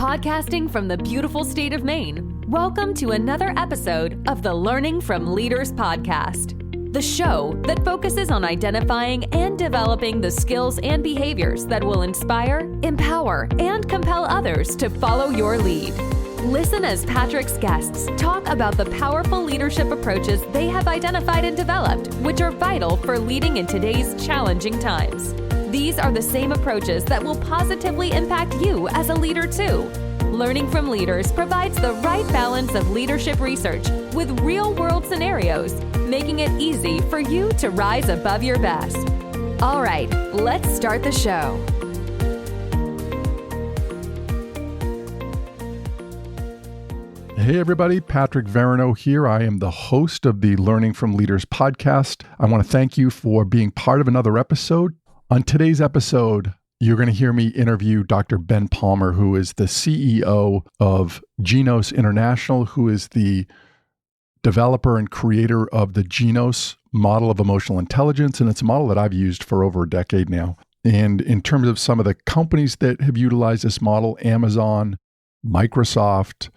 Podcasting from the beautiful state of Maine, welcome to another episode of the Learning from Leaders podcast, the show that focuses on identifying and developing the skills and behaviors that will inspire, empower, and compel others to follow your lead. Listen as Patrick's guests talk about the powerful leadership approaches they have identified and developed, which are vital for leading in today's challenging times. These are the same approaches that will positively impact you as a leader too. Learning from Leaders provides the right balance of leadership research with real-world scenarios, making it easy for you to rise above your best. All right, let's start the show. Hey everybody, Patrick Veroneau here. I am the host of the Learning from Leaders podcast. I want to thank you for being part of another episode. On today's episode, you're going to hear me interview Dr. Ben Palmer, who is the CEO of Genos International, who is the developer and creator of the Genos model of emotional intelligence. And it's a model that I've used for over a decade now. And in terms of some of the companies that have utilized this model, Amazon, Microsoft,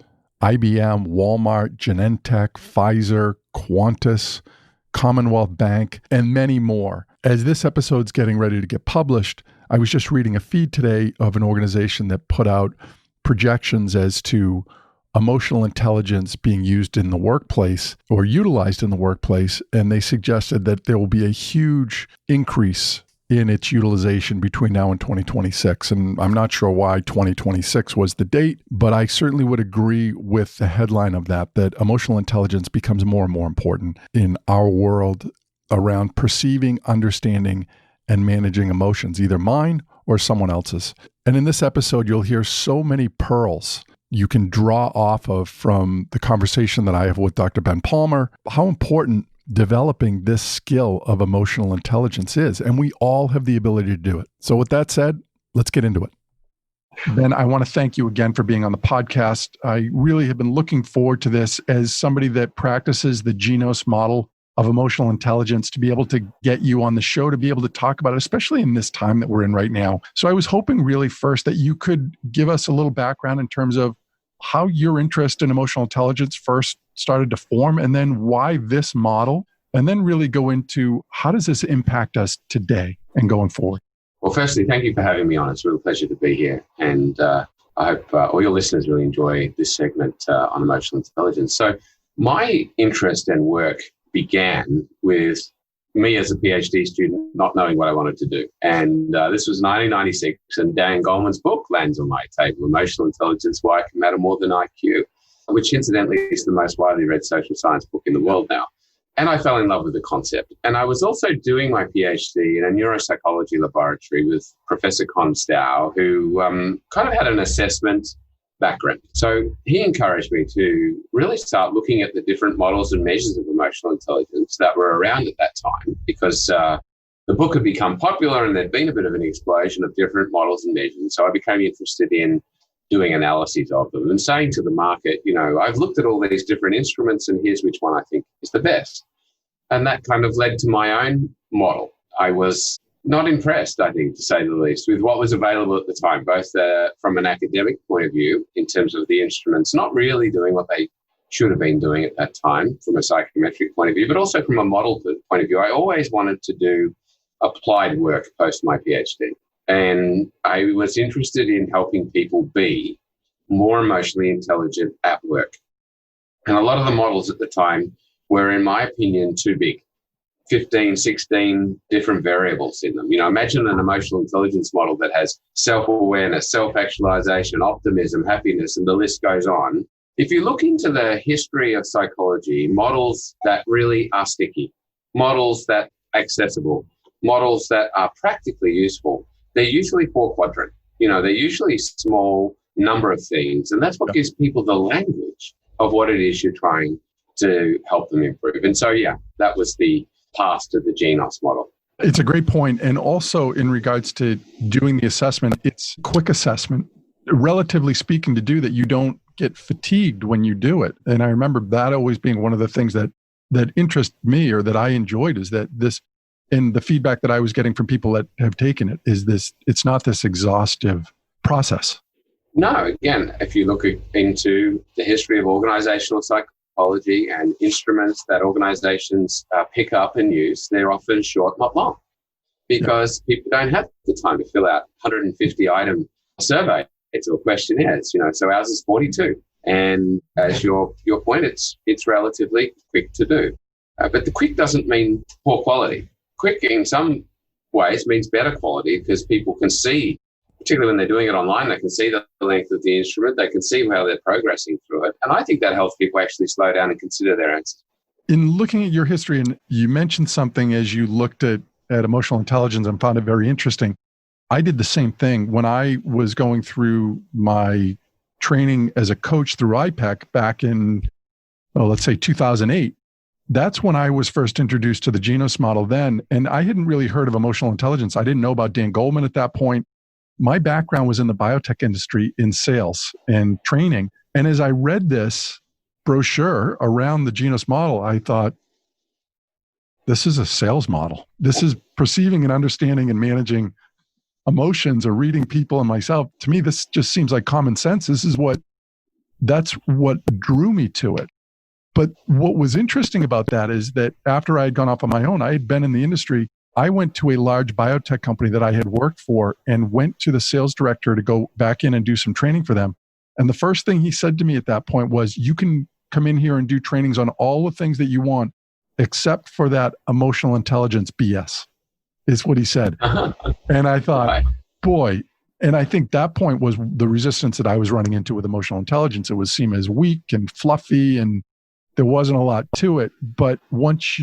IBM, Walmart, Genentech, Pfizer, Qantas, Commonwealth Bank, and many more. As this episode's getting ready to get published, I was just reading a feed today of an organization that put out projections as to emotional intelligence being used in the workplace or utilized in the workplace, and they suggested that there will be a huge increase in its utilization between now and 2026. And I'm not sure why 2026 was the date, but I certainly would agree with the headline of that emotional intelligence becomes more and more important in our world around perceiving, understanding, and managing emotions, either mine or someone else's. And in this episode, you'll hear so many pearls you can draw off of from the conversation that I have with Dr. Ben Palmer, how important developing this skill of emotional intelligence is, and we all have the ability to do it. So with that said, let's get into it. Ben, I want to thank you again for being on the podcast. I really have been looking forward to this as somebody that practices the Genos model of emotional intelligence, to be able to get you on the show, to be able to talk about it, especially in this time that we're in right now. So I was hoping really first that you could give us a little background in terms of how your interest in emotional intelligence first started to form, and then why this model, and then really go into how does this impact us today and going forward. Well, firstly, thank you for having me on. It's a real pleasure to be here. And I hope all your listeners really enjoy this segment on emotional intelligence. So my interest and work began with me as a PhD student not knowing what I wanted to do. And this was 1996, and Dan Goleman's book lands on my table, Emotional Intelligence, Why It Can Matter More Than IQ, which incidentally is the most widely read social science book in the world now. And I fell in love with the concept. And I was also doing my PhD in a neuropsychology laboratory with Professor Con Stow, who kind of had an assessment background. So he encouraged me to really start looking at the different models and measures of emotional intelligence that were around at that time, because the book had become popular and there'd been a bit of an explosion of different models and measures. So I became interested in doing analyses of them and saying to the market, I've looked at all these different instruments and here's which one I think is the best. And that kind of led to my own model. I was not impressed, I think, to say the least, with what was available at the time, both from an academic point of view, in terms of the instruments not really doing what they should have been doing at that time from a psychometric point of view, but also from a model point of view. I always wanted to do applied work post my PhD. And I was interested in helping people be more emotionally intelligent at work. And a lot of the models at the time were, in my opinion, too big. 15, 16 different variables in them. Imagine an emotional intelligence model that has self-awareness, self-actualization, optimism, happiness, and the list goes on. If you look into the history of psychology, models that really are sticky, models that are accessible, models that are practically useful, they're usually 4-quadrant. They're usually small number of things. And that's what gives people the language of what it is you're trying to help them improve. And so, that was the path to the Genos model. It's a great point. And also in regards to doing the assessment, it's quick assessment, relatively speaking, to do that. You don't get fatigued when you do it. And I remember that always being one of the things that interested me, or that I enjoyed, is that this, and the feedback that I was getting from people that have taken it, is this, it's not this exhaustive process. No, again, if you look into the history of organizational psychology and instruments that organizations pick up and use, they're often short, not long, because people don't have the time to fill out 150 item survey or questionnaires. So ours is 42. And as your point, it's relatively quick to do. But the quick doesn't mean poor quality. Quick in some ways means better quality, because people can see, particularly when they're doing it online, they can see the length of the instrument, they can see how they're progressing through it. And I think that helps people actually slow down and consider their answers. In looking at your history, and you mentioned something as you looked at emotional intelligence and found it very interesting. I did the same thing when I was going through my training as a coach through IPEC back in, let's say 2008. That's when I was first introduced to the Genos model then. And I hadn't really heard of emotional intelligence. I didn't know about Dan Goleman at that point. My background was in the biotech industry in sales and training. And as I read this brochure around the Genos model, I thought, this is a sales model. This is perceiving and understanding and managing emotions or reading people and myself. To me, this just seems like common sense. That's what drew me to it. But what was interesting about that is that after I had gone off on my own, I had been in the industry. I went to a large biotech company that I had worked for and went to the sales director to go back in and do some training for them. And the first thing he said to me at that point was, you can come in here and do trainings on all the things that you want, except for that emotional intelligence BS, is what he said. And I thought, boy, and I think that point was the resistance that I was running into with emotional intelligence. It was seen as weak and fluffy, and there wasn't a lot to it. But once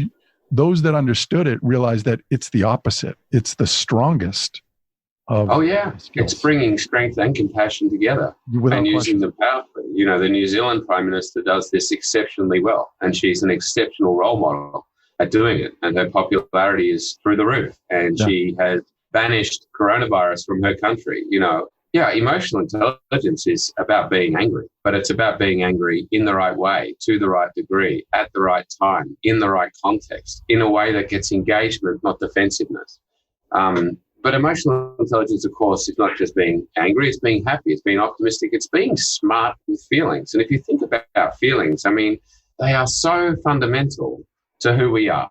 those that understood it realized that it's the opposite. It's the strongest of skills. It's bringing strength and compassion together and using them powerfully. The New Zealand Prime Minister does this exceptionally well, and she's an exceptional role model at doing it. And her popularity is through the roof. And she has banished coronavirus from her country. Emotional intelligence is about being angry, but it's about being angry in the right way, to the right degree, at the right time, in the right context, in a way that gets engagement, not defensiveness. But emotional intelligence, of course, is not just being angry, it's being happy, it's being optimistic, it's being smart with feelings. And if you think about feelings, they are so fundamental to who we are.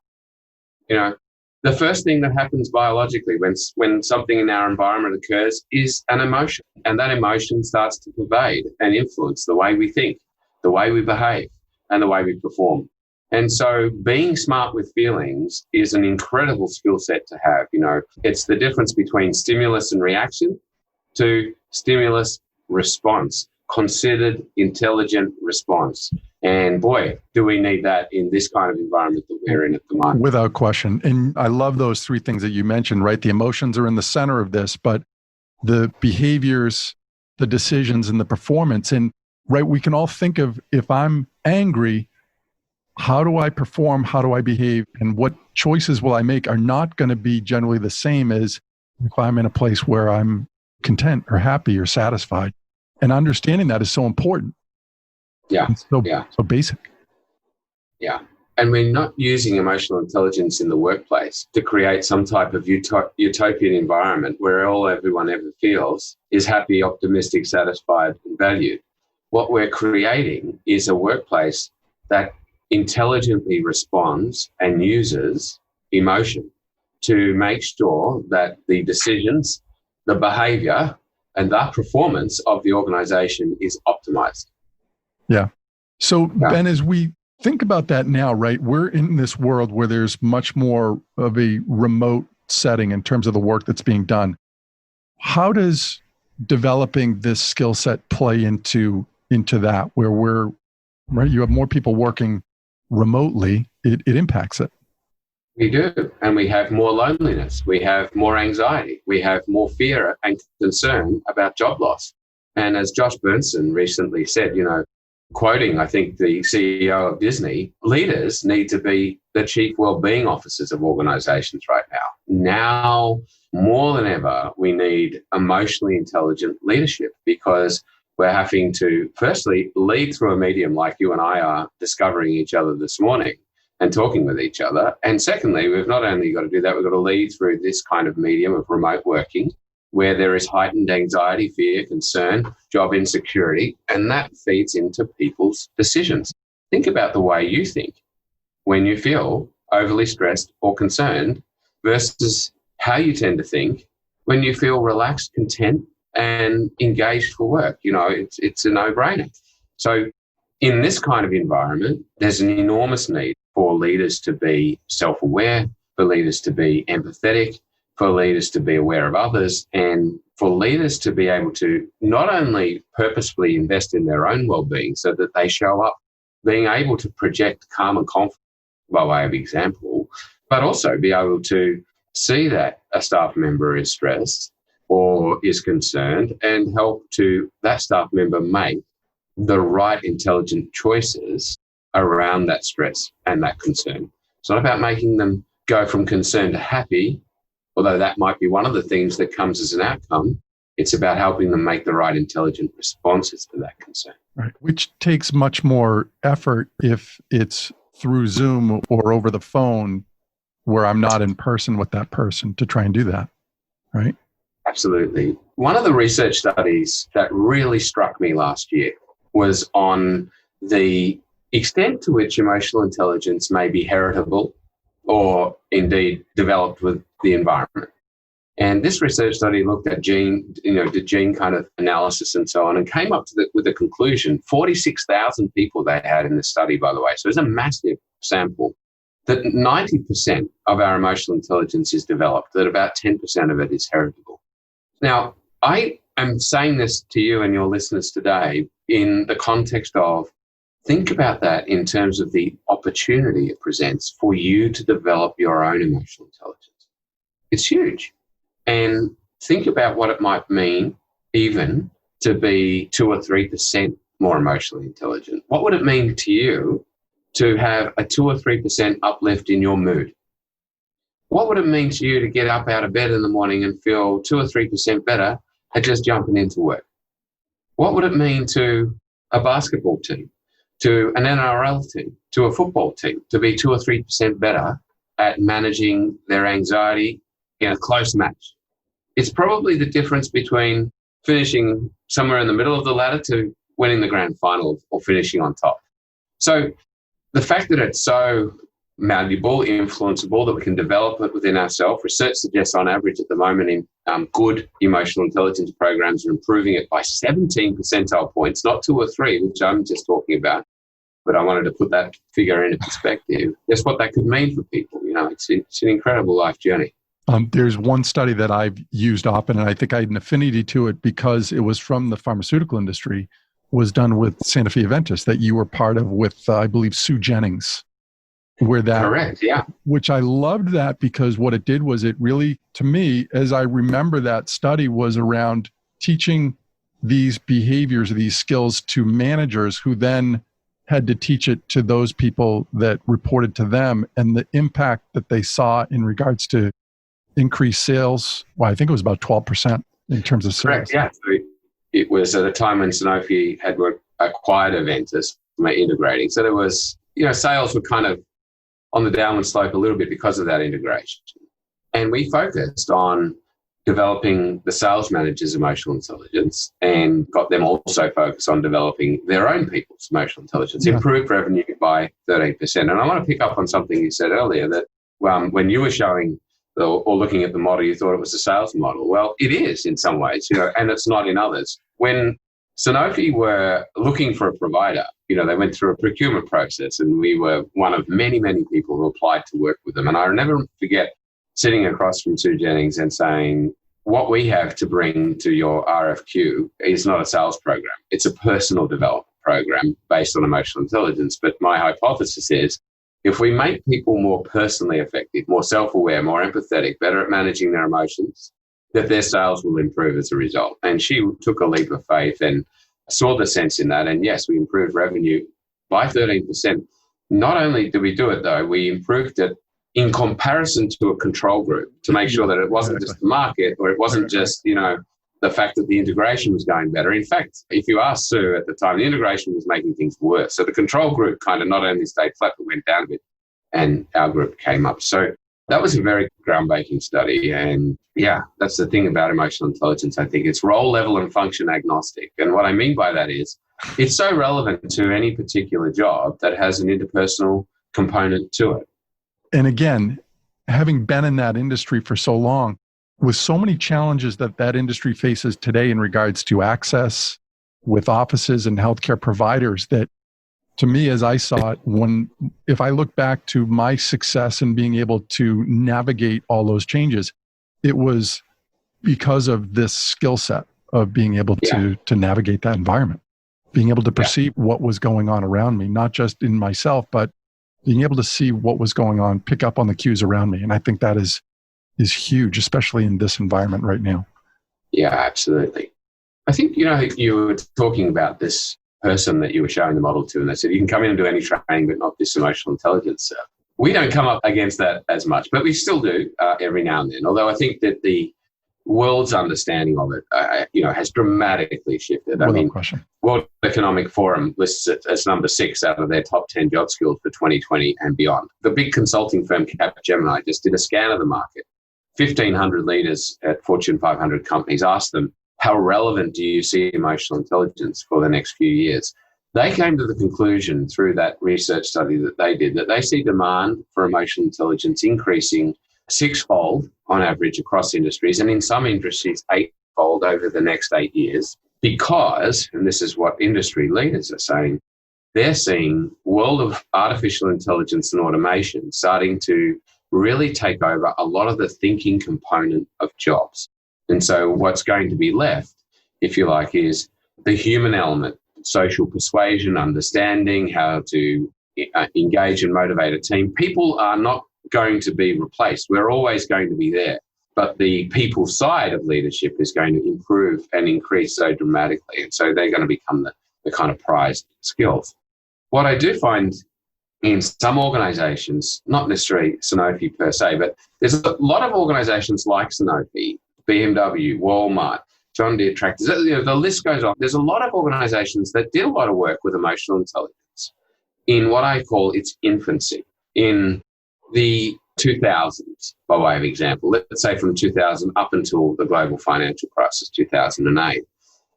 The first thing that happens biologically when something in our environment occurs is an emotion. And that emotion starts to pervade and influence the way we think, the way we behave, and the way we perform. And so being smart with feelings is an incredible skill set to have. It's the difference between stimulus and reaction to stimulus response, considered, intelligent response. And boy, do we need that in this kind of environment that we're in at the moment. Without question. And I love those three things that you mentioned, right? The emotions are in the center of this, but the behaviors, the decisions, and the performance. And right, we can all think of, if I'm angry, how do I perform? How do I behave? And what choices will I make are not going to be generally the same as if I'm in a place where I'm content or happy or satisfied. And understanding that is so important. So basic. Yeah. And we're not using emotional intelligence in the workplace to create some type of utopian environment where everyone ever feels is happy, optimistic, satisfied, and valued. What we're creating is a workplace that intelligently responds and uses emotion to make sure that the decisions, the behavior, and the performance of the organization is optimized. Yeah. So, Ben, as we think about that now, right, we're in this world where there's much more of a remote setting in terms of the work that's being done. How does developing this skill set play into that, where you have more people working remotely, it impacts it? We do. And we have more loneliness. We have more anxiety. We have more fear and concern about job loss. And as Josh Bernstein recently said, quoting, I think, the CEO of Disney, leaders need to be the chief well-being officers of organizations right now. Now, more than ever, we need emotionally intelligent leadership, because we're having to, firstly, lead through a medium like you and I are discovering each other this morning and talking with each other. And secondly, we've not only got to do that, we've got to lead through this kind of medium of remote working where there is heightened anxiety, fear, concern, job insecurity, and that feeds into people's decisions. Think about the way you think when you feel overly stressed or concerned versus how you tend to think when you feel relaxed, content, and engaged for work. It's a no-brainer. So in this kind of environment, there's an enormous need for leaders to be self-aware, for leaders to be empathetic, for leaders to be aware of others, and for leaders to be able to not only purposefully invest in their own well-being so that they show up being able to project calm and confidence by way of example, but also be able to see that a staff member is stressed or is concerned and help to that staff member make the right intelligent choices around that stress and that concern. It's not about making them go from concern to happy, although that might be one of the things that comes as an outcome. It's about helping them make the right intelligent responses to that concern. Right. Which takes much more effort if it's through Zoom or over the phone where I'm not in person with that person to try and do that. Right? Absolutely. One of the research studies that really struck me last year was on the extent to which emotional intelligence may be heritable or indeed developed with the environment. And this research study looked at did gene kind of analysis and so on, and came up with the conclusion, 46,000 people they had in the study, by the way. So it's a massive sample, that 90% of our emotional intelligence is developed, that about 10% of it is heritable. Now, I am saying this to you and your listeners today in the context of think about that in terms of the opportunity it presents for you to develop your own emotional intelligence. It's huge. And think about what it might mean even to be 2 or 3% more emotionally intelligent. What would it mean to you to have a 2 or 3% uplift in your mood? What would it mean to you to get up out of bed in the morning and feel 2 or 3% better at just jumping into work? What would it mean to a basketball team, to an NRL team, to a football team to be 2 or 3% better at managing their anxiety in a close match? It's probably the difference between finishing somewhere in the middle of the ladder to winning the grand final or finishing on top. So the fact that it's so malleable, influenceable, that we can develop it within ourselves, research suggests on average at the moment in good emotional intelligence programs are improving it by 17 percentile points, not 2 or 3, which I'm just talking about. But I wanted to put that figure into perspective. That's what that could mean for people. It's an incredible life journey. There's one study that I've used often, and I think I had an affinity to it because it was from the pharmaceutical industry, was done with Sanofi Aventis that you were part of with, I believe, Sue Jennings. Correct, yeah. Which I loved that because what it did was it really, to me, as I remember that study, was around teaching these behaviors, these skills to managers who then had to teach it to those people that reported to them, and the impact that they saw in regards to increased sales. Well, I think it was about 12% in terms of sales. Correct, yeah. So it was at a time when Sanofi had acquired Aventis, integrating. So there was, sales were kind of on the downward slope a little bit because of that integration. And we focused on developing the sales managers' emotional intelligence and got them also focused on developing their own people's emotional intelligence, improved revenue by 13%. And I want to pick up on something you said earlier that when you were showing or looking at the model, you thought it was a sales model. Well, it is in some ways, and it's not in others. When Sanofi were looking for a provider, they went through a procurement process, and we were one of many, many people who applied to work with them. And I'll never forget sitting across from Sue Jennings and saying, what we have to bring to your RFQ is not a sales program. It's a personal development program based on emotional intelligence. But my hypothesis is, if we make people more personally effective, more self-aware, more empathetic, better at managing their emotions, that their sales will improve as a result. And she took a leap of faith and saw the sense in that. And yes, we improved revenue by 13%. Not only did we do it, though, we improved it in comparison to a control group to make sure that it wasn't just the market, or it wasn't just, the fact that the integration was going better. In fact, if you ask Sue at the time, the integration was making things worse. So the control group kind of not only stayed flat, but went down a bit, and our group came up. So That was a very groundbreaking study. And yeah, that's the thing about emotional intelligence. I think it's role level and function agnostic. And what I mean by that is it's so relevant to any particular job that has an interpersonal component to it. And again, having been in that industry for so long, with so many challenges that industry faces today in regards to access with offices and healthcare providers, that to me, as I saw it, if I look back to my success in being able to navigate all those changes, it was because of this skill set of being able to navigate that environment, being able to perceive what was going on around me, not just in myself, but being able to see what was going on, pick up on the cues around me. And I think that is huge, especially in this environment right now. Yeah, absolutely. I think, you were talking about this person that you were showing the model to, and they said, you can come in and do any training, but not this emotional intelligence. We don't come up against that as much, but we still do every now and then. Although I think that the world's understanding of it, has dramatically shifted. Question. World Economic Forum lists it as number 6 out of their top 10 job skills for 2020 and beyond. The big consulting firm Capgemini just did a scan of the market. 1,500 leaders at Fortune 500 companies, asked them, how relevant do you see emotional intelligence for the next few years? They came to the conclusion through that research study that they did that they see demand for emotional intelligence increasing 6-fold on average across industries, and in some industries 8-fold over the next 8 years, because, and this is what industry leaders are saying, they're seeing world of artificial intelligence and automation starting to really take over a lot of the thinking component of jobs. And so what's going to be left, if you like, is the human element, social persuasion, understanding how to engage and motivate a team. People are not going to be replaced. We're always going to be there. But the people side of leadership is going to improve and increase so dramatically. And so they're going to become the kind of prized skills. What I do find in some organizations, not necessarily Sanofi per se, but there's a lot of organizations like Sanofi, BMW, Walmart, John Deere Tractors, the list goes on. There's a lot of organizations that did a lot of work with emotional intelligence in what I call its infancy. In the 2000s, by way of example, let's say from 2000 up until the global financial crisis, 2008.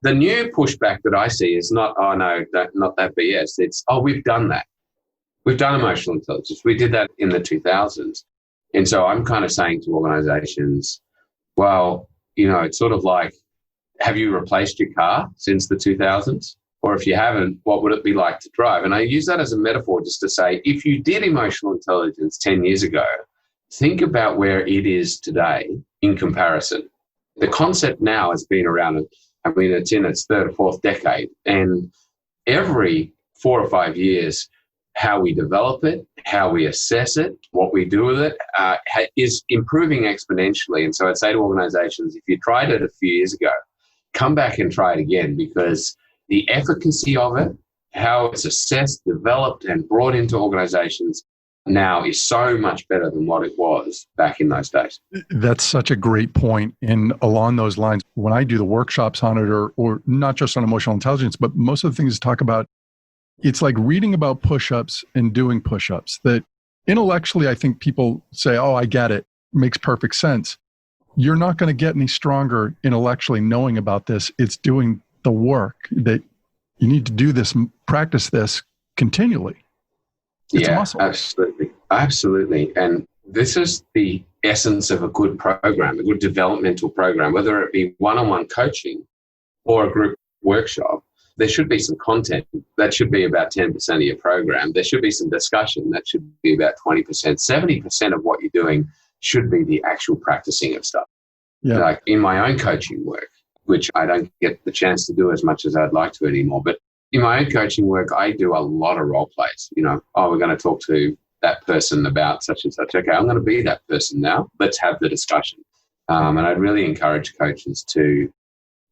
The new pushback that I see is not, oh no, not that BS. It's, oh, we've done that. We've done emotional intelligence. We did that in the 2000s. And so I'm kind of saying to organizations, well, it's sort of like, have you replaced your car since the 2000s? Or if you haven't, what would it be like to drive? And I use that as a metaphor just to say, if you did emotional intelligence 10 years ago, think about where it is today in comparison. The concept now has been around, it's in its 3rd or 4th decade. And every 4 or 5 years, how we develop it, how we assess it, what we do with it, is improving exponentially. And so I'd say to organizations, if you tried it a few years ago, come back and try it again, because the efficacy of it, how it's assessed, developed, and brought into organizations now is so much better than what it was back in those days. That's such a great point. And along those lines, when I do the workshops on it, or not just on emotional intelligence, but most of the things talk about, it's like reading about push-ups and doing push-ups, that intellectually, I think people say, oh, I get it. Makes perfect sense. You're not going to get any stronger intellectually knowing about this. It's doing the work that you need to do this, practice this continually. It's a muscle. Absolutely. And this is the essence of a good program, a good developmental program, whether it be one-on-one coaching or a group workshop. There should be some content. That should be about 10% of your program. There should be some discussion. That should be about 20%. 70% of what you're doing should be the actual practicing of stuff. Yeah. Like in my own coaching work, which I don't get the chance to do as much as I'd like to anymore. But in my own coaching work, I do a lot of role plays. We're going to talk to that person about such and such. Okay, I'm going to be that person now. Let's have the discussion. And I'd really encourage coaches to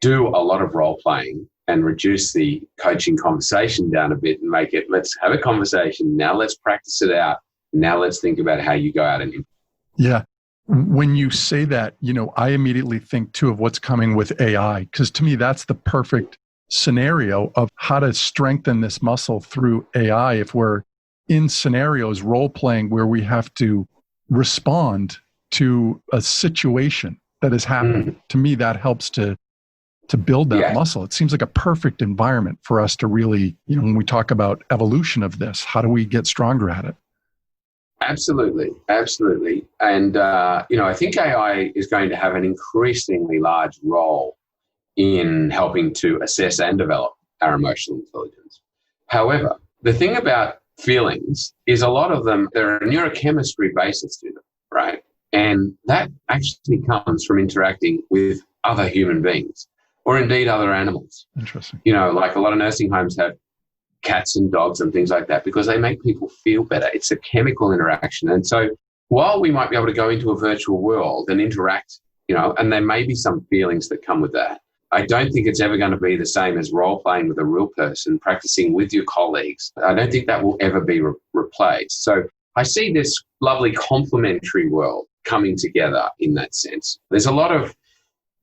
do a lot of role playing and reduce the coaching conversation down a bit and make it, let's have a conversation. Now let's practice it out. Now let's think about how you go out and. Yeah. When you say that, I immediately think too of what's coming with AI, because to me, that's the perfect scenario of how to strengthen this muscle through AI. If we're in scenarios, role playing, where we have to respond to a situation that has happened. To me, that helps to build that muscle. It seems like a perfect environment for us to really, when we talk about evolution of this, how do we get stronger at it? Absolutely. And, I think AI is going to have an increasingly large role in helping to assess and develop our emotional intelligence. However, the thing about feelings is a lot of them, there are a neurochemistry basis to them, right? And that actually comes from interacting with other human beings or indeed other animals. Interesting. Like a lot of nursing homes have cats and dogs and things like that because they make people feel better. It's a chemical interaction. And so while we might be able to go into a virtual world and interact, and there may be some feelings that come with that, I don't think it's ever going to be the same as role-playing with a real person, practicing with your colleagues. I don't think that will ever be replaced. So I see this lovely complementary world coming together in that sense. There's a lot of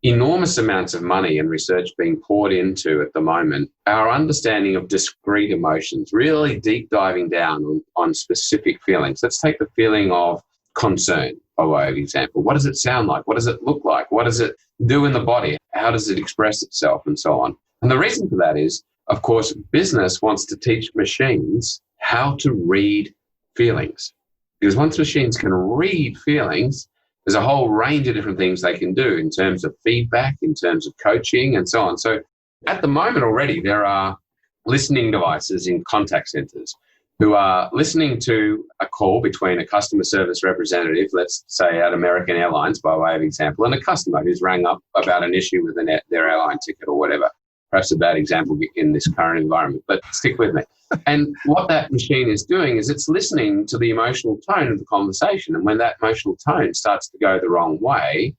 enormous amounts of money and research being poured into at the moment our understanding of discrete emotions, really deep diving down on specific feelings. Let's take the feeling of concern, by way of example. What does it sound like? What does it look like? What does it do in the body? How does it express itself and so on? And the reason for that is, of course, business wants to teach machines how to read feelings. Because once machines can read feelings, there's a whole range of different things they can do in terms of feedback, in terms of coaching, and so on. So at the moment already, there are listening devices in contact centers who are listening to a call between a customer service representative, let's say at American Airlines, by way of example, and a customer who's rang up about an issue with their airline ticket or whatever. Perhaps a bad example in this current environment, but stick with me. And what that machine is doing is it's listening to the emotional tone of the conversation. And when that emotional tone starts to go the wrong way,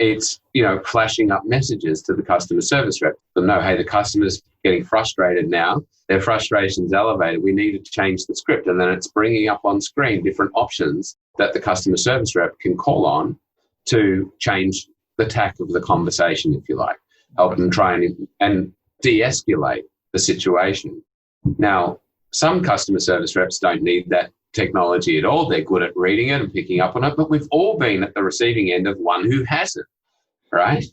it's, flashing up messages to the customer service rep. They know, hey, the customer's getting frustrated now. Their frustration's elevated. We need to change the script. And then it's bringing up on screen different options that the customer service rep can call on to change the tack of the conversation, if you like. Help them try and de-escalate the situation. Now, some customer service reps don't need that technology at all. They're good at reading it and picking up on it, but we've all been at the receiving end of one who hasn't, right?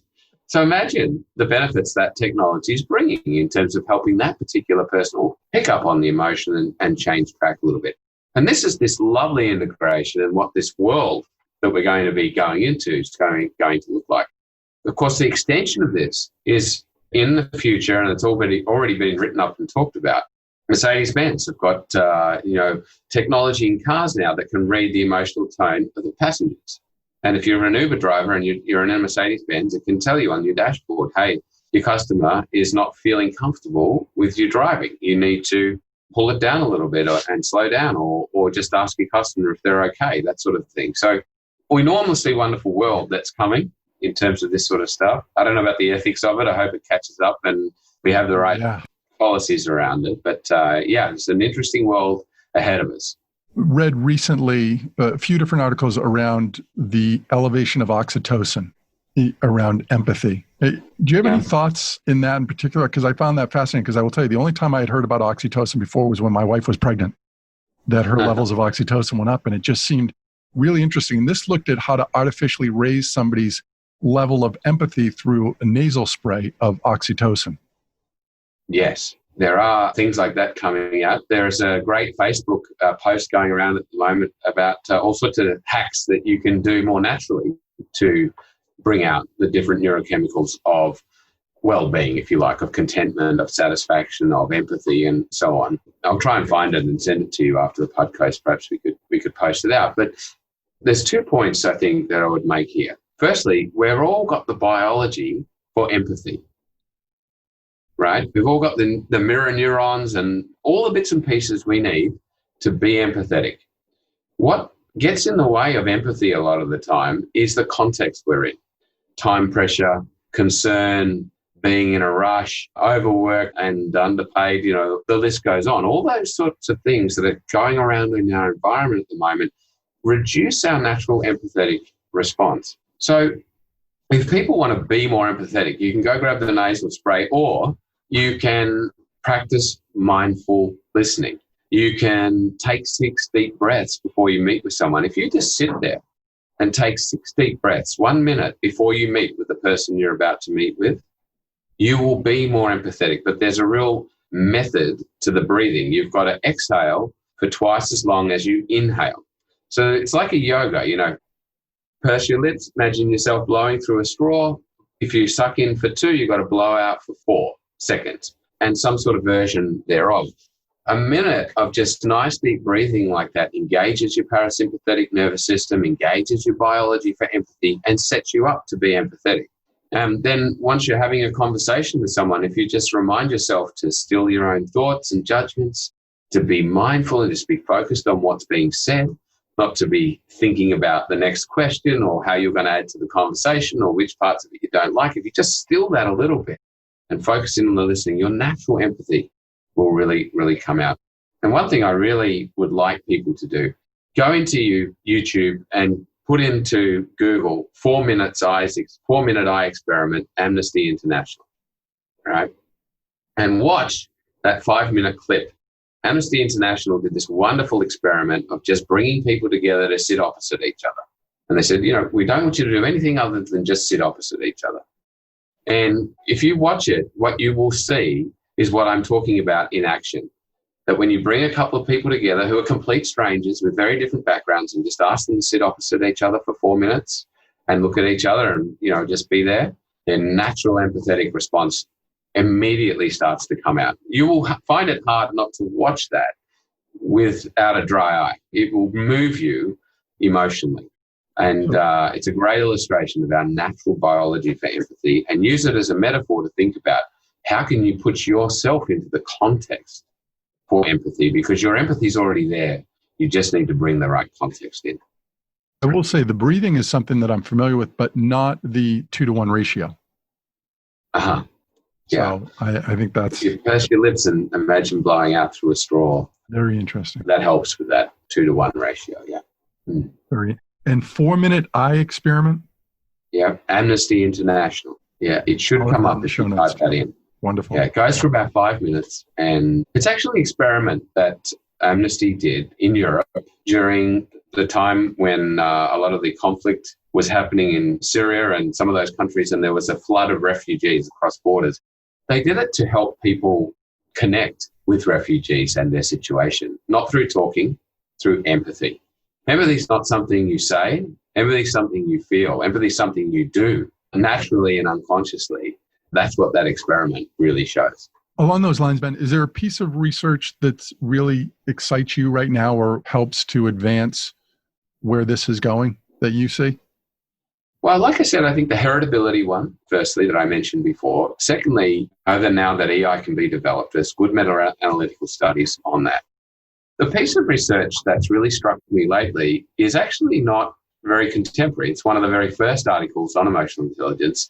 So imagine the benefits that technology is bringing in terms of helping that particular person pick up on the emotion and change track a little bit. And this is this lovely integration and what this world that we're going to be going into is going to look like. Of course, the extension of this is in the future, and it's already been written up and talked about. Mercedes-Benz have got, technology in cars now that can read the emotional tone of the passengers. And if you're an Uber driver and you're in a Mercedes-Benz, it can tell you on your dashboard, hey, your customer is not feeling comfortable with you driving. You need to pull it down a little bit and slow down or just ask your customer if they're okay, that sort of thing. So enormously wonderful world that's coming in terms of this sort of stuff. I don't know about the ethics of it. I hope it catches up and we have the right policies around it. But it's an interesting world ahead of us. Read recently a few different articles around the elevation of oxytocin around empathy. Do you have any thoughts in that in particular? Because I found that fascinating, because I will tell you, the only time I had heard about oxytocin before was when my wife was pregnant, that her levels of oxytocin went up, and it just seemed really interesting. And this looked at how to artificially raise somebody's level of empathy through a nasal spray of oxytocin. Yes, there are things like that coming out. There's a great Facebook post going around at the moment about all sorts of hacks that you can do more naturally to bring out the different neurochemicals of well-being, if you like, of contentment, of satisfaction, of empathy, and so on. I'll try and find it and send it to you after the podcast. Perhaps we could post it out. But there's 2 points I think that I would make here. Firstly, we've all got the biology for empathy, right? We've all got the mirror neurons and all the bits and pieces we need to be empathetic. What gets in the way of empathy a lot of the time is the context we're in. Time pressure, concern, being in a rush, overworked and underpaid, the list goes on. All those sorts of things that are going around in our environment at the moment reduce our natural empathetic response. So if people want to be more empathetic, you can go grab the nasal spray, or you can practice mindful listening. You can take 6 deep breaths before you meet with someone. If you just sit there and take 6 deep breaths, 1 minute before you meet with the person you're about to meet with, you will be more empathetic. But there's a real method to the breathing. You've got to exhale for twice as long as you inhale. So it's like a yoga, purse your lips, imagine yourself blowing through a straw. If you suck in for 2, you've got to blow out for 4 seconds, and some sort of version thereof. A minute of just nice deep breathing like that engages your parasympathetic nervous system, engages your biology for empathy, and sets you up to be empathetic. Then once you're having a conversation with someone, if you just remind yourself to still your own thoughts and judgments, to be mindful and just be focused on what's being said, not to be thinking about the next question or how you're going to add to the conversation or which parts of it you don't like. If you just still that a little bit and focus in on the listening, your natural empathy will really, really come out. And one thing I really would like people to do, go into YouTube and put into Google 4-minute eye experiment, Amnesty International, right? And watch that 5-minute clip. Amnesty International did this wonderful experiment of just bringing people together to sit opposite each other. And they said, we don't want you to do anything other than just sit opposite each other. And if you watch it, what you will see is what I'm talking about in action. That when you bring a couple of people together who are complete strangers with very different backgrounds and just ask them to sit opposite each other for 4 minutes and look at each other and, just be there, their natural empathetic response immediately starts to come out. You will find it hard not to watch that without a dry eye. It will move you emotionally. And it's a great illustration of our natural biology for empathy, and use it as a metaphor to think about how can you put yourself into the context for empathy, because your empathy is already there. You just need to bring the right context in. I will say the breathing is something that I'm familiar with, but not the 2-to-1 ratio. Uh-huh. Yeah. So I think that's... You purse your lips and imagine blowing out through a straw. Very interesting. That helps with that 2-to-1 ratio, yeah. And 4-minute eye experiment? Yeah, Amnesty International. Yeah, it should come up if you type that in. Wonderful. Yeah, it goes for about 5 minutes. And it's actually an experiment that Amnesty did in Europe during the time when a lot of the conflict was happening in Syria and some of those countries, and there was a flood of refugees across borders. They did it to help people connect with refugees and their situation, not through talking, through empathy. Empathy is not something you say. Empathy is something you feel. Empathy is something you do naturally and unconsciously. That's what that experiment really shows. Along those lines, Ben, is there a piece of research that really excites you right now or helps to advance where this is going that you see? Well, like I said, I think the heritability one, firstly, that I mentioned before. Secondly, over now that EI can be developed, there's good meta-analytical studies on that. The piece of research that's really struck me lately is actually not very contemporary. It's one of the very first articles on emotional intelligence.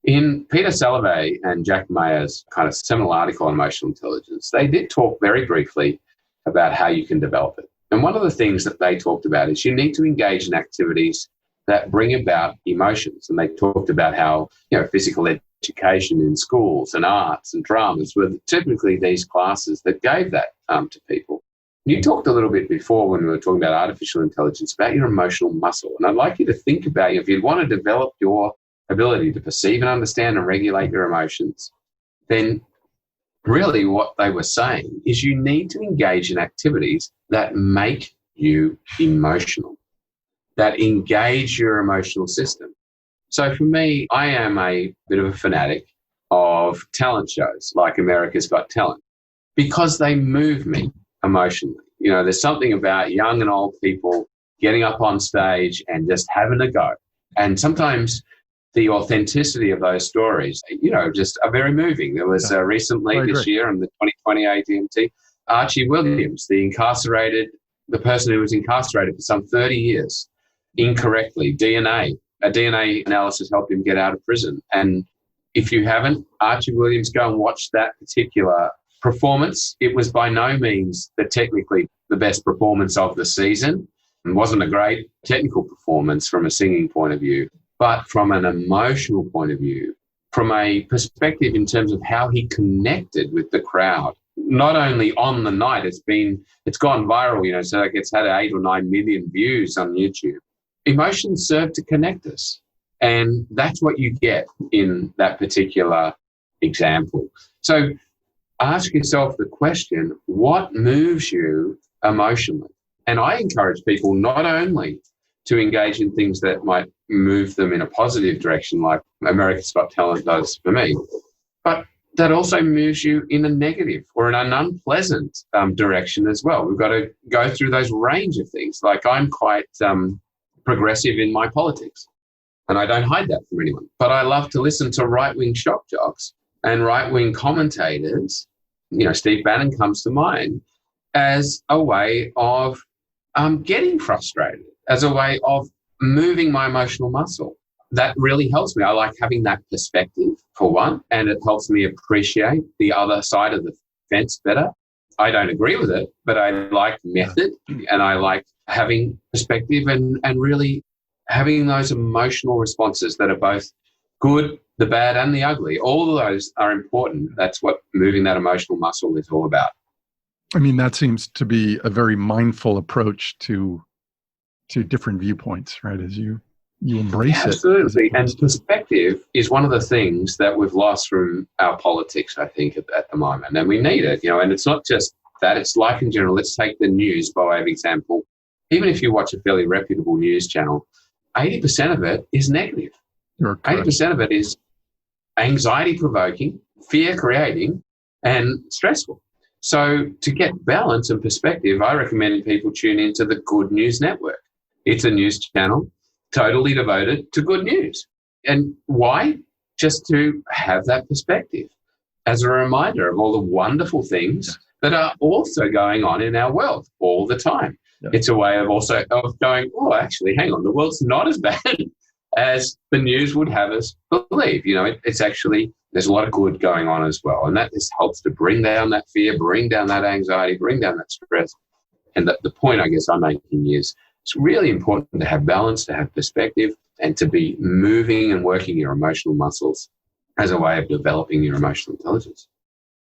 In Peter Salovey and Jack Mayer's kind of seminal article on emotional intelligence, they did talk very briefly about how you can develop it. And one of the things that they talked about is you need to engage in activities that bring about emotions. And they talked about how, physical education in schools and arts and dramas were typically these classes that gave that to people. You talked a little bit before when we were talking about artificial intelligence about your emotional muscle. And I'd like you to think about, if you want to develop your ability to perceive and understand and regulate your emotions, then really what they were saying is you need to engage in activities that make you emotional, that engage your emotional system. So for me, I am a bit of a fanatic of talent shows like America's Got Talent because they move me emotionally. There's something about young and old people getting up on stage and just having a go. And sometimes the authenticity of those stories, just are very moving. There was recently this year in the 2020 AGMT, Archie Williams, the person who was incarcerated for some 30 years, incorrectly, a DNA analysis helped him get out of prison. And if you haven't, Archie Williams, go and watch that particular performance. It was by no means technically the best performance of the season. It wasn't a great technical performance from a singing point of view, but from an emotional point of view, from a perspective in terms of how he connected with the crowd, not only on the night, it's gone viral, so it's had 8 or 9 million views on YouTube. Emotions serve to connect us. And that's what you get in that particular example. So ask yourself the question, what moves you emotionally? And I encourage people not only to engage in things that might move them in a positive direction, like America's Got Talent does for me, but that also moves you in a negative or in an unpleasant direction as well. We've got to go through those range of things. Like I'm quite progressive in my politics, and I don't hide that from anyone. But I love to listen to right-wing shock jocks and right-wing commentators. Steve Bannon comes to mind as a way of getting frustrated, as a way of moving my emotional muscle. That really helps me. I like having that perspective, for one, and it helps me appreciate the other side of the fence better. I don't agree with it, but I like method, and I like having perspective and really having those emotional responses that are both good, the bad, and the ugly. All of those are important. That's what moving that emotional muscle is all about. I mean, that seems to be a very mindful approach to different viewpoints, right? As you embrace it. Absolutely. And perspective is one of the things that we've lost from our politics, I think, at the moment. And we need it, and it's not just that, it's life in general. Let's take the news by way of example. Even if you watch a fairly reputable news channel, 80% of it is negative. 80% of it is anxiety-provoking, fear-creating, and stressful. So to get balance and perspective, I recommend people tune into the Good News Network. It's a news channel totally devoted to good news. And why? Just to have that perspective as a reminder of all the wonderful things that are also going on in our world all the time. Yeah. It's a way of also of going, oh, actually, hang on, the world's not as bad as the news would have us believe. It's actually, there's a lot of good going on as well. And that just helps to bring down that fear, bring down that anxiety, bring down that stress. And the point I guess I'm making is it's really important to have balance, to have perspective, and to be moving and working your emotional muscles as a way of developing your emotional intelligence.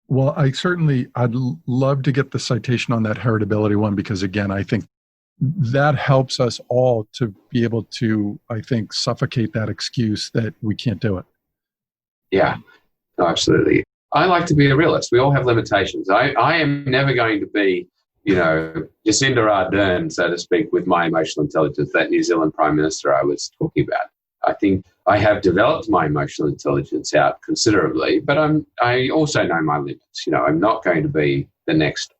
Well, I'd love to get the citation on that heritability one, because again, I think that helps us all to be able to, suffocate that excuse that we can't do it. Yeah, no, absolutely. I like to be a realist. We all have limitations. I am never going to be, Jacinda Ardern, so to speak, with my emotional intelligence, that New Zealand Prime Minister I was talking about. I think I have developed my emotional intelligence out considerably, but I also know my limits. I'm not going to be the next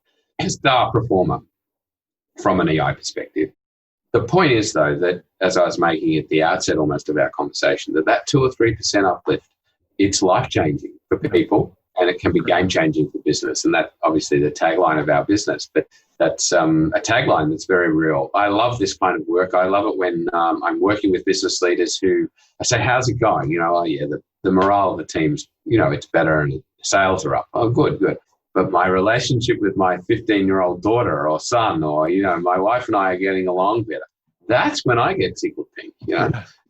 star performer from an EI perspective. The point is, though, that as I was making at the outset almost of our conversation, that 2 or 3% uplift, it's life-changing for people, and it can be game-changing for business. And that's obviously the tagline of our business, but that's a tagline that's very real. I love this kind of work. I love it when I'm working with business leaders who I say, how's it going? The morale of the team's, it's better and sales are up. Oh, good. But my relationship with my 15-year-old daughter or son or, my wife and I are getting along better. That's when I get tickled pink,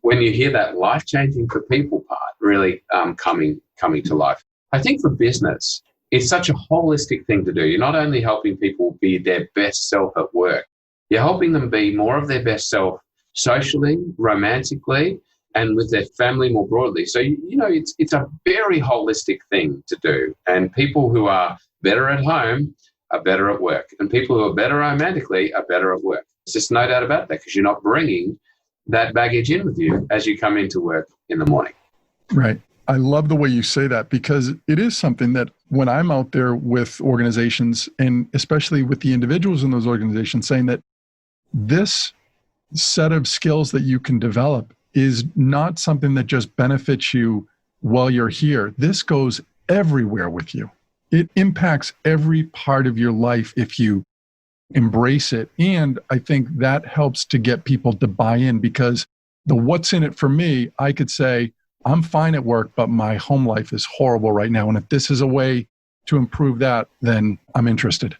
when you hear that life-changing for people part really coming to life. I think for business, it's such a holistic thing to do. You're not only helping people be their best self at work, you're helping them be more of their best self socially, romantically, and with their family more broadly. So, it's a very holistic thing to do. And people who are better at home are better at work. And people who are better romantically are better at work. There's just no doubt about that, because you're not bringing that baggage in with you as you come into work in the morning. Right. I love the way you say that, because it is something that when I'm out there with organizations, and especially with the individuals in those organizations, saying that this set of skills that you can develop is not something that just benefits you while you're here. This goes everywhere with you. It impacts every part of your life if you embrace it. And I think that helps to get people to buy in, because the what's in it for me, I could say, I'm fine at work, but my home life is horrible right now. And if this is a way to improve that, then I'm interested.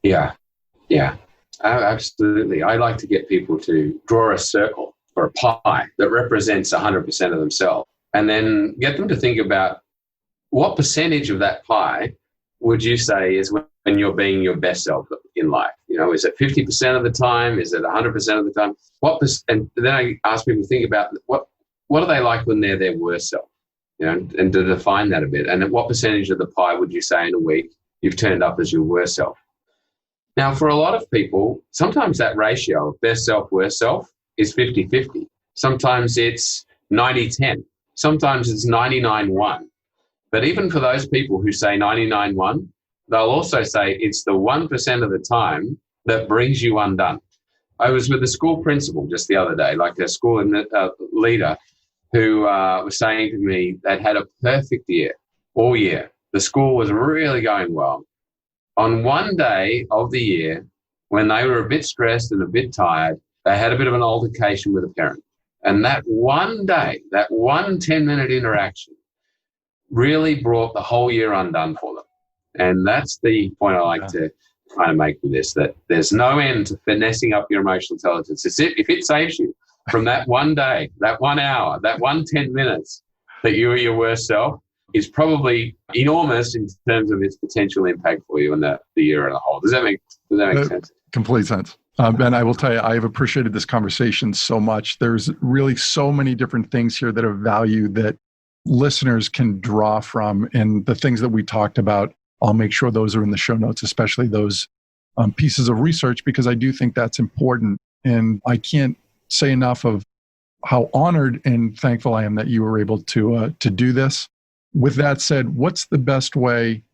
Yeah, absolutely. I like to get people to draw a circle or a pie that represents 100% of themselves, and then get them to think about what percentage of that pie would you say is when you're being your best self in life? Is it 50% of the time? Is it 100% of the time? And then I ask people to think about what are they like when they're their worst self? And to define that a bit. And at what percentage of the pie would you say in a week you've turned up as your worst self? Now, for a lot of people, sometimes that ratio of best self, worst self is 50-50. Sometimes it's 90-10. Sometimes it's 99-1. But even for those people who say 99-1, they'll also say it's the 1% of the time that brings you undone. I was with a school principal just the other day, like a school leader, who was saying to me they'd had a perfect year, all year. The school was really going well. On one day of the year, when they were a bit stressed and a bit tired, they had a bit of an altercation with a parent. And that one day, that one 10-minute interaction really brought the whole year undone for them. And that's the point I like to kind of make with this, that there's no end to finessing up your emotional intelligence. If it saves you from that one day, that 1 hour, that 10 minutes that you are your worst self, is probably enormous in terms of its potential impact for you in the year as a whole. Does that make sense? Complete sense. And I will tell you, I have appreciated this conversation so much. There's really so many different things here that are value that listeners can draw from. And the things that we talked about, I'll make sure those are in the show notes, especially those pieces of research, because I do think that's important. And I can't say enough of how honored and thankful I am that you were able to do this. With that said, what's the best way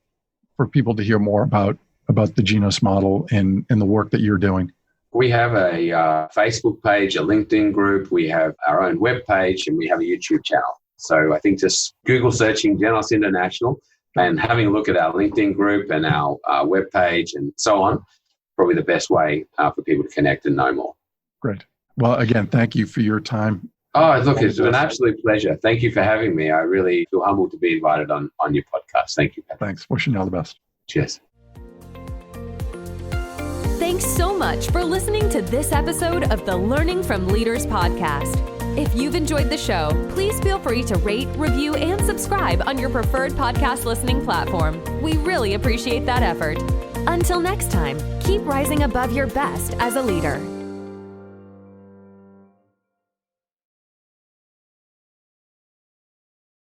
for people to hear more about the Genos model and the work that you're doing? We have a Facebook page, a LinkedIn group. We have our own web page, and we have a YouTube channel. So I think just Google searching Genos International and having a look at our LinkedIn group and our web page and so on, probably the best way for people to connect and know more. Great. Well, again, thank you for your time. Oh, look, it's an absolute pleasure. Thank you for having me. I really feel humbled to be invited on your podcast. Thank you, Patrick. Thanks. Wishing you all the best. Cheers. Thanks so much for listening to this episode of the Learning from Leaders podcast. If you've enjoyed the show, please feel free to rate, review, and subscribe on your preferred podcast listening platform. We really appreciate that effort. Until next time, keep rising above your best as a leader.